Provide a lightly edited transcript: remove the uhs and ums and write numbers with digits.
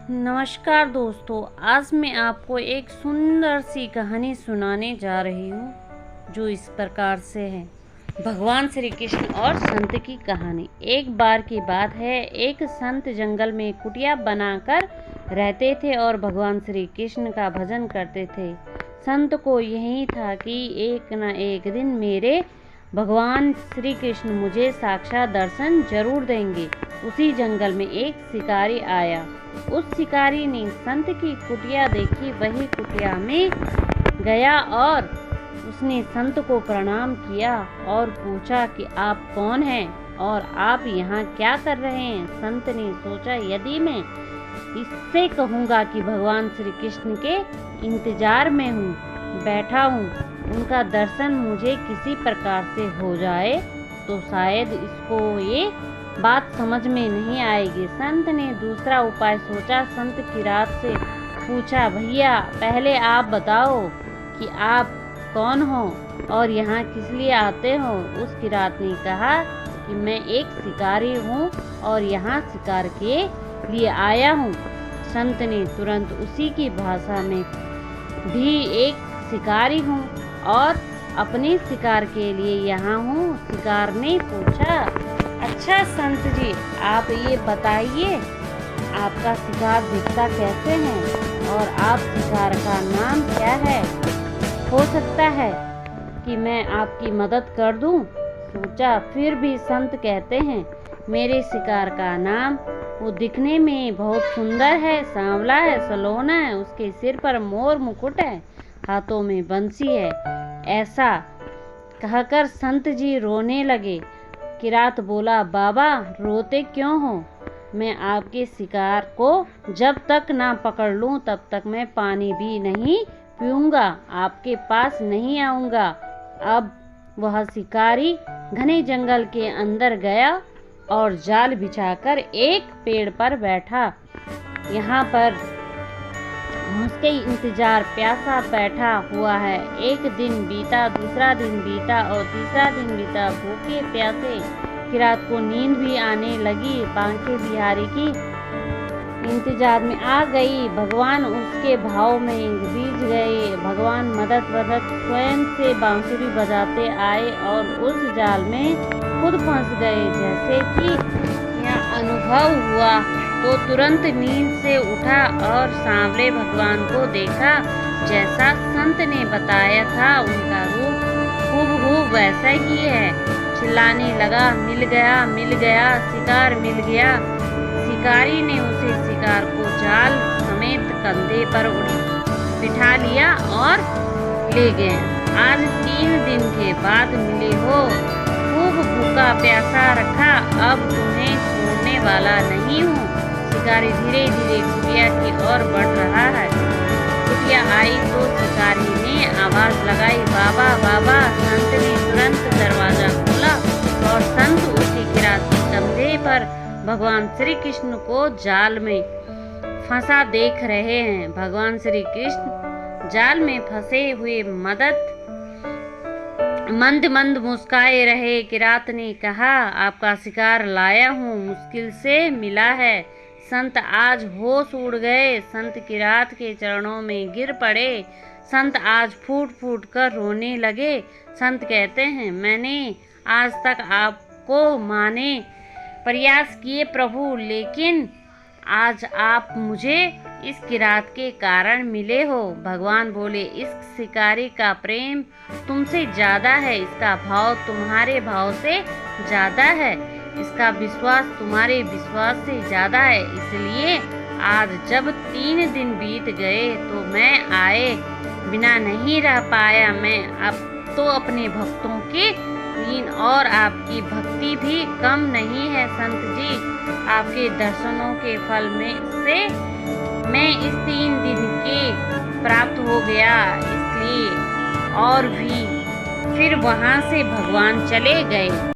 नमस्कार दोस्तों, आज मैं आपको एक सुंदर सी कहानी सुनाने जा रही हूँ जो इस प्रकार से है। भगवान श्री कृष्ण और संत की कहानी। एक बार की बात है, एक संत जंगल में कुटिया बनाकर रहते थे और भगवान श्री कृष्ण का भजन करते थे। संत को यही था कि एक न एक दिन मेरे भगवान श्री कृष्ण मुझे साक्षात दर्शन जरूर देंगे। उसी जंगल में एक शिकारी आया। उस शिकारी ने संत की कुटिया देखी, वही कुटिया में गया और उसने संत को प्रणाम किया और पूछा कि आप कौन हैं और आप यहाँ क्या कर रहे हैं। संत ने सोचा, यदि मैं इससे कहूँगा कि भगवान श्री कृष्ण के इंतजार में बैठा हूँ, उनका दर्शन मुझे किसी प्रकार से हो जाए तो शायद इसको ये बात समझ में नहीं आएगी। संत ने दूसरा उपाय सोचा। संत किरात से पूछा, भैया पहले आप बताओ कि आप कौन हो और यहाँ किस लिए आते हो। उस किरात ने कहा कि मैं एक शिकारी हूँ और यहाँ शिकार के लिए आया हूँ। संत ने तुरंत उसी की भाषा में भी एक शिकारी हूँ और अपने शिकार के लिए यहाँ हूँ। शिकार ने पूछा, अच्छा संत जी, आप ये बताइए आपका शिकार दिखता कैसे है और आप शिकार का नाम क्या है। हो सकता है कि मैं आपकी मदद कर दूं। सोचा, फिर भी संत कहते हैं, मेरे शिकार का नाम, वो दिखने में बहुत सुंदर है, सांवला है, सलोना है, उसके सिर पर मोर मुकुट है, हाथों में बंसी है। ऐसा कहकर संत जी रोने लगे। किरात बोला, बाबा रोते क्यों हो? मैं आपके शिकार को जब तक ना पकड़ लूं तब तक मैं पानी भी नहीं पीऊंगा, आपके पास नहीं आऊंगा। अब वह शिकारी घने जंगल के अंदर गया और जाल बिछाकर एक पेड़ पर बैठा। यहाँ पर उसके इंतजार प्यासा बैठा हुआ है। एक दिन बीता, दूसरा दिन बीता और तीसरा दिन बीता। भूखे प्यासे किरात को नींद भी आने लगी। बांके बिहारी की इंतजार में आ गई। भगवान उसके भाव में बीज गए। भगवान मदद स्वयं से बांसुरी बजाते आए और उस जाल में खुद फंस गए। जैसे कि यह अनुभव हुआ तो तुरंत नींद से उठा और सांवले भगवान को देखा। जैसा संत ने बताया था, उनका रूप हूबहू वैसा ही है। चिल्लाने लगा, मिल गया, मिल गया, शिकार मिल गया। शिकारी ने उसे शिकार को जाल समेत कंधे पर बिठा लिया और ले गए। आज 3 दिन के बाद मिले हो, खूब भूखा प्यासा रखा, अब तुम्हें छोड़ने वाला नहीं हूँ। शिकारी धीरे धीरे कुटिया की ओर बढ़ रहा है। कुटिया आई तो शिकारी ने आवाज लगाई, बाबा बाबा। संत ने तुरंत दरवाजा खोला और संत उसी किरात के कंधे पर भगवान श्री कृष्ण को जाल में फंसा देख रहे हैं। भगवान श्री कृष्ण जाल में फंसे हुए मंद मंद मुस्काए रहे। किरात ने कहा, आपका शिकार लाया हूँ, मुश्किल से मिला है। संत आज होश उड़ गए। संत किरात के चरणों में गिर पड़े। संत आज फूट फूट कर रोने लगे। संत कहते हैं, मैंने आज तक आपको माने प्रयास किए प्रभु, लेकिन आज आप मुझे इस किरात के कारण मिले हो। भगवान बोले, इस शिकारी का प्रेम तुमसे ज्यादा है, इसका भाव तुम्हारे भाव से ज्यादा है, इसका विश्वास तुम्हारे विश्वास से ज्यादा है। इसलिए आज जब 3 दिन बीत गए तो मैं आए बिना नहीं रह पाया। मैं अब तो अपने भक्तों के लीन और आपकी भक्ति भी कम नहीं है। संत जी, आपके दर्शनों के फल में से मैं इस 3 दिन के प्राप्त हो गया, इसलिए और भी। फिर वहाँ से भगवान चले गए।